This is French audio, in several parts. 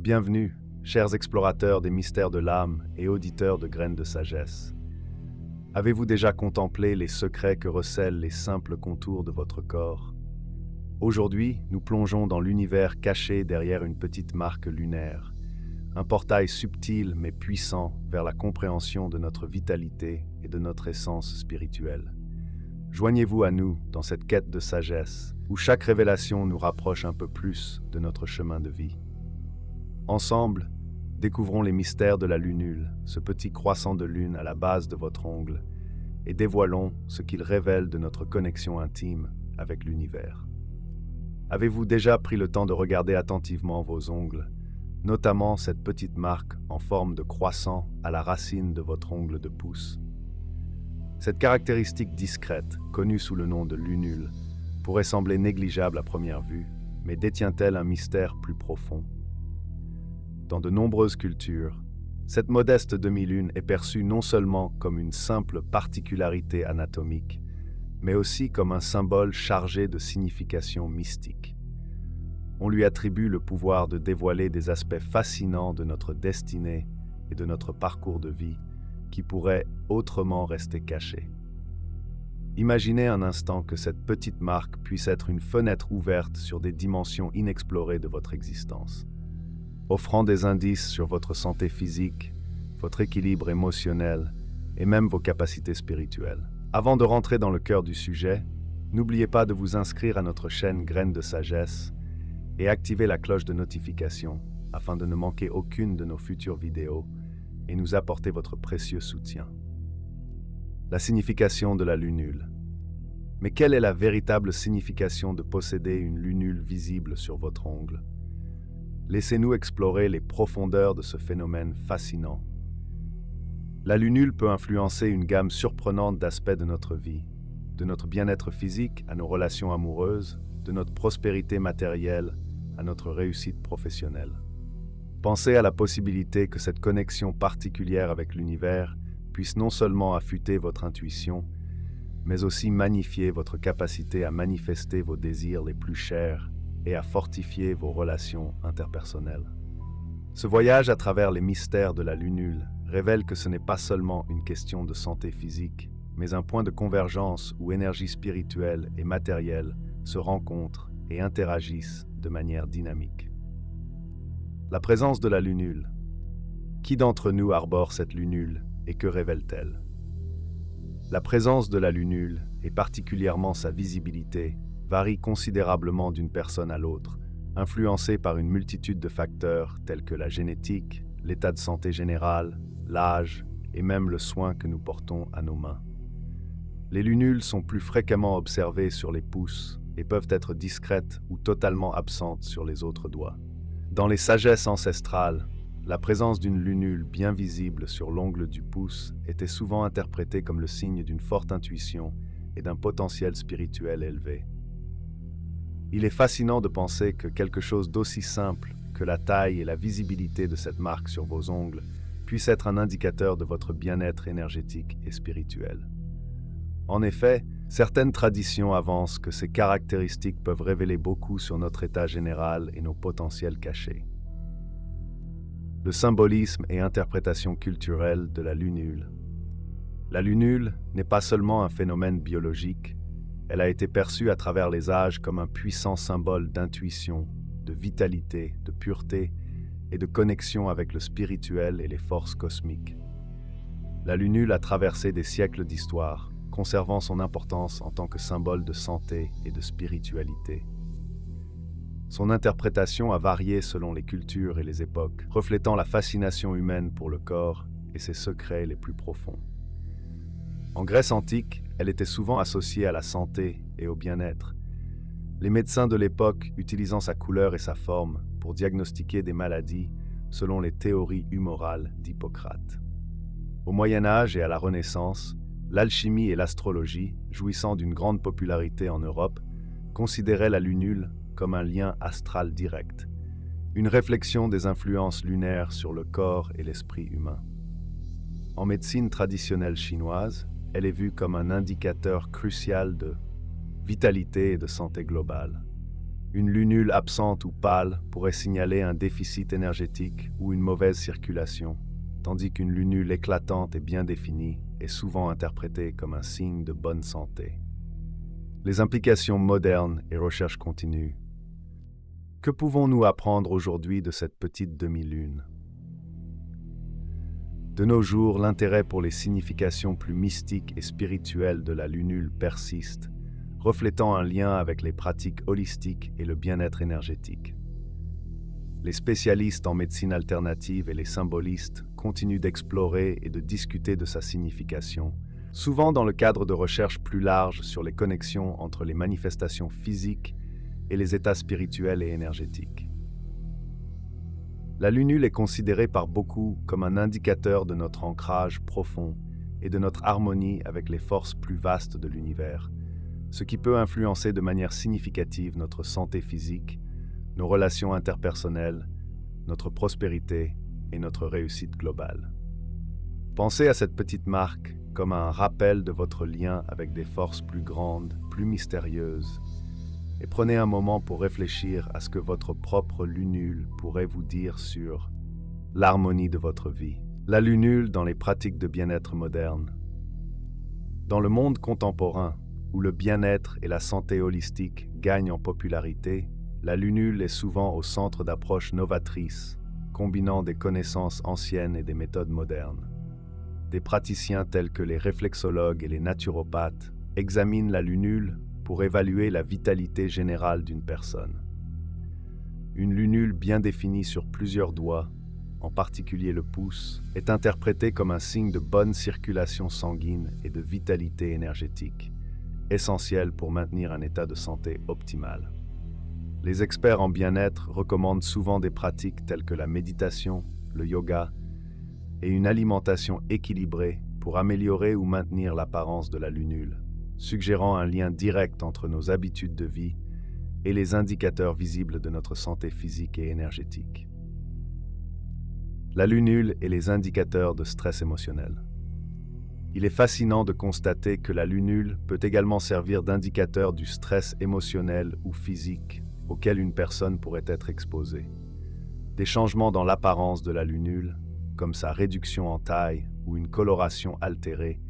Bienvenue, chers explorateurs des mystères de l'âme et auditeurs de graines de sagesse. Avez-vous déjà contemplé les secrets que recèlent les simples contours de votre corps? Aujourd'hui, nous plongeons dans l'univers caché derrière une petite marque lunaire, un portail subtil mais puissant vers la compréhension de notre vitalité et de notre essence spirituelle. Joignez-vous à nous dans cette quête de sagesse, où chaque révélation nous rapproche un peu plus de notre chemin de vie. Ensemble, découvrons les mystères de la lunule, ce petit croissant de lune à la base de votre ongle, et dévoilons ce qu'il révèle de notre connexion intime avec l'univers. Avez-vous déjà pris le temps de regarder attentivement vos ongles, notamment cette petite marque en forme de croissant à la racine de votre ongle de pouce? Cette caractéristique discrète, connue sous le nom de lunule, pourrait sembler négligeable à première vue, mais détient-elle un mystère plus profond? Dans de nombreuses cultures, cette modeste demi-lune est perçue non seulement comme une simple particularité anatomique, mais aussi comme un symbole chargé de signification mystique. On lui attribue le pouvoir de dévoiler des aspects fascinants de notre destinée et de notre parcours de vie qui pourraient autrement rester cachés. Imaginez un instant que cette petite marque puisse être une fenêtre ouverte sur des dimensions inexplorées de votre existence, offrant des indices sur votre santé physique, votre équilibre émotionnel et même vos capacités spirituelles. Avant de rentrer dans le cœur du sujet, n'oubliez pas de vous inscrire à notre chaîne Graines de Sagesse et activer la cloche de notification afin de ne manquer aucune de nos futures vidéos et nous apporter votre précieux soutien. La signification de la lunule. Mais quelle est la véritable signification de posséder une lunule visible sur votre ongle? Laissez-nous explorer les profondeurs de ce phénomène fascinant. La lunule peut influencer une gamme surprenante d'aspects de notre vie, de notre bien-être physique à nos relations amoureuses, de notre prospérité matérielle à notre réussite professionnelle. Pensez à la possibilité que cette connexion particulière avec l'univers puisse non seulement affûter votre intuition, mais aussi magnifier votre capacité à manifester vos désirs les plus chers et à fortifier vos relations interpersonnelles. Ce voyage à travers les mystères de la lunule révèle que ce n'est pas seulement une question de santé physique, mais un point de convergence où énergie spirituelle et matérielle se rencontrent et interagissent de manière dynamique. La présence de la lunule. Qui d'entre nous arbore cette lunule et que révèle-t-elle? La présence de la lunule, et particulièrement sa visibilité, varie considérablement d'une personne à l'autre, influencée par une multitude de facteurs tels que la génétique, l'état de santé général, l'âge et même le soin que nous portons à nos mains. Les lunules sont plus fréquemment observées sur les pouces et peuvent être discrètes ou totalement absentes sur les autres doigts. Dans les sagesses ancestrales, la présence d'une lunule bien visible sur l'ongle du pouce était souvent interprétée comme le signe d'une forte intuition et d'un potentiel spirituel élevé. Il est fascinant de penser que quelque chose d'aussi simple que la taille et la visibilité de cette marque sur vos ongles puisse être un indicateur de votre bien-être énergétique et spirituel. En effet, certaines traditions avancent que ces caractéristiques peuvent révéler beaucoup sur notre état général et nos potentiels cachés. Le symbolisme et interprétation culturelle de la lunule. La lunule n'est pas seulement un phénomène biologique, elle a été perçue à travers les âges comme un puissant symbole d'intuition, de vitalité, de pureté et de connexion avec le spirituel et les forces cosmiques. La lunule a traversé des siècles d'histoire, conservant son importance en tant que symbole de santé et de spiritualité. Son interprétation a varié selon les cultures et les époques, reflétant la fascination humaine pour le corps et ses secrets les plus profonds. En Grèce antique, elle était souvent associée à la santé et au bien-être, les médecins de l'époque utilisant sa couleur et sa forme pour diagnostiquer des maladies selon les théories humorales d'Hippocrate. Au Moyen Âge et à la Renaissance, l'alchimie et l'astrologie, jouissant d'une grande popularité en Europe, considéraient la lunule comme un lien astral direct, une réflexion des influences lunaires sur le corps et l'esprit humain. En médecine traditionnelle chinoise, elle est vue comme un indicateur crucial de vitalité et de santé globale. Une lunule absente ou pâle pourrait signaler un déficit énergétique ou une mauvaise circulation, tandis qu'une lunule éclatante et bien définie est souvent interprétée comme un signe de bonne santé. Les implications modernes et recherches continues. Que pouvons-nous apprendre aujourd'hui de cette petite demi-lune? De nos jours, l'intérêt pour les significations plus mystiques et spirituelles de la lunule persiste, reflétant un lien avec les pratiques holistiques et le bien-être énergétique. Les spécialistes en médecine alternative et les symbolistes continuent d'explorer et de discuter de sa signification, souvent dans le cadre de recherches plus larges sur les connexions entre les manifestations physiques et les états spirituels et énergétiques. La lunule est considérée par beaucoup comme un indicateur de notre ancrage profond et de notre harmonie avec les forces plus vastes de l'univers, ce qui peut influencer de manière significative notre santé physique, nos relations interpersonnelles, notre prospérité et notre réussite globale. Pensez à cette petite marque comme un rappel de votre lien avec des forces plus grandes, plus mystérieuses, et prenez un moment pour réfléchir à ce que votre propre lunule pourrait vous dire sur l'harmonie de votre vie. La lunule dans les pratiques de bien-être modernes. Dans le monde contemporain, où le bien-être et la santé holistique gagnent en popularité, la lunule est souvent au centre d'approches novatrices, combinant des connaissances anciennes et des méthodes modernes. Des praticiens tels que les réflexologues et les naturopathes examinent la lunule pour évaluer la vitalité générale d'une personne. Une lunule bien définie sur plusieurs doigts, en particulier le pouce, est interprétée comme un signe de bonne circulation sanguine et de vitalité énergétique, essentiel pour maintenir un état de santé optimal. Les experts en bien-être recommandent souvent des pratiques telles que la méditation, le yoga et une alimentation équilibrée pour améliorer ou maintenir l'apparence de la lunule, suggérant un lien direct entre nos habitudes de vie et les indicateurs visibles de notre santé physique et énergétique. La lunule et les indicateurs de stress émotionnel. Il est fascinant de constater que la lunule peut également servir d'indicateur du stress émotionnel ou physique auquel une personne pourrait être exposée. Des changements dans l'apparence de la lunule, comme sa réduction en taille ou une coloration altérée,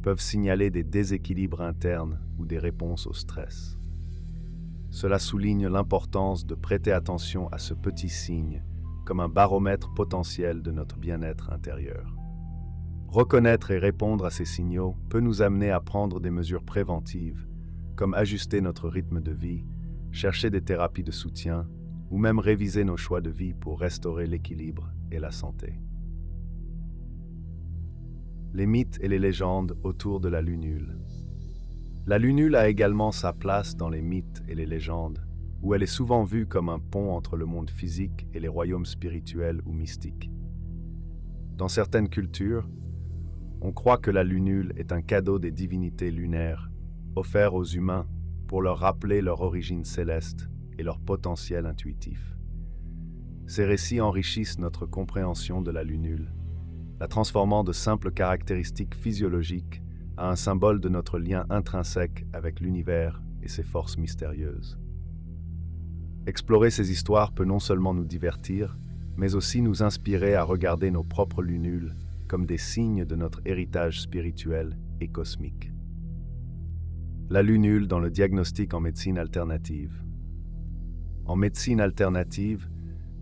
peuvent signaler des déséquilibres internes ou des réponses au stress. Cela souligne l'importance de prêter attention à ce petit signe comme un baromètre potentiel de notre bien-être intérieur. Reconnaître et répondre à ces signaux peut nous amener à prendre des mesures préventives, comme ajuster notre rythme de vie, chercher des thérapies de soutien ou même réviser nos choix de vie pour restaurer l'équilibre et la santé. Les mythes et les légendes autour de la lunule. La lunule a également sa place dans les mythes et les légendes, où elle est souvent vue comme un pont entre le monde physique et les royaumes spirituels ou mystiques. Dans certaines cultures, on croit que la lunule est un cadeau des divinités lunaires, offert aux humains pour leur rappeler leur origine céleste et leur potentiel intuitif. Ces récits enrichissent notre compréhension de la lunule, la transformant de simples caractéristiques physiologiques à un symbole de notre lien intrinsèque avec l'univers et ses forces mystérieuses. Explorer ces histoires peut non seulement nous divertir, mais aussi nous inspirer à regarder nos propres lunules comme des signes de notre héritage spirituel et cosmique. La lunule dans le diagnostic en médecine alternative. En médecine alternative,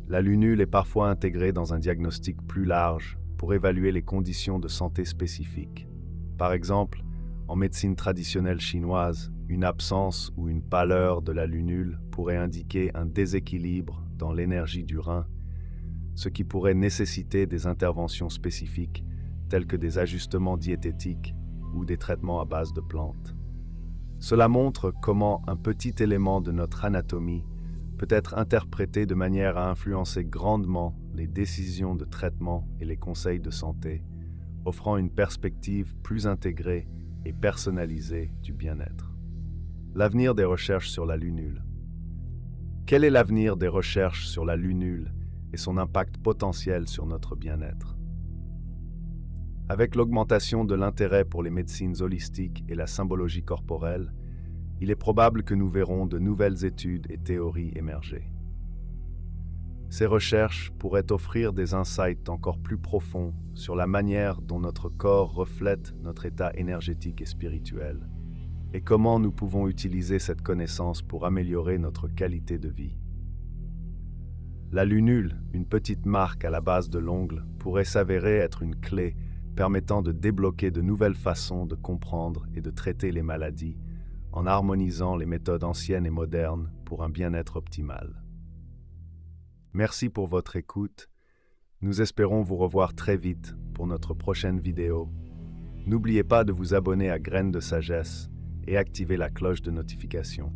la lunule est parfois intégrée dans un diagnostic plus large pour évaluer les conditions de santé spécifiques. Par exemple, en médecine traditionnelle chinoise, une absence ou une pâleur de la lunule pourrait indiquer un déséquilibre dans l'énergie du rein, ce qui pourrait nécessiter des interventions spécifiques telles que des ajustements diététiques ou des traitements à base de plantes. Cela montre comment un petit élément de notre anatomie peut être interprété de manière à influencer grandement les décisions de traitement et les conseils de santé, offrant une perspective plus intégrée et personnalisée du bien-être. L'avenir des recherches sur la lunule. Quel est l'avenir des recherches sur la lunule et son impact potentiel sur notre bien-être? Avec l'augmentation de l'intérêt pour les médecines holistiques et la symbologie corporelle, il est probable que nous verrons de nouvelles études et théories émerger. Ces recherches pourraient offrir des insights encore plus profonds sur la manière dont notre corps reflète notre état énergétique et spirituel, et comment nous pouvons utiliser cette connaissance pour améliorer notre qualité de vie. La lunule, une petite marque à la base de l'ongle, pourrait s'avérer être une clé permettant de débloquer de nouvelles façons de comprendre et de traiter les maladies, en harmonisant les méthodes anciennes et modernes pour un bien-être optimal. Merci pour votre écoute. Nous espérons vous revoir très vite pour notre prochaine vidéo. N'oubliez pas de vous abonner à Graines de Sagesse et activer la cloche de notification.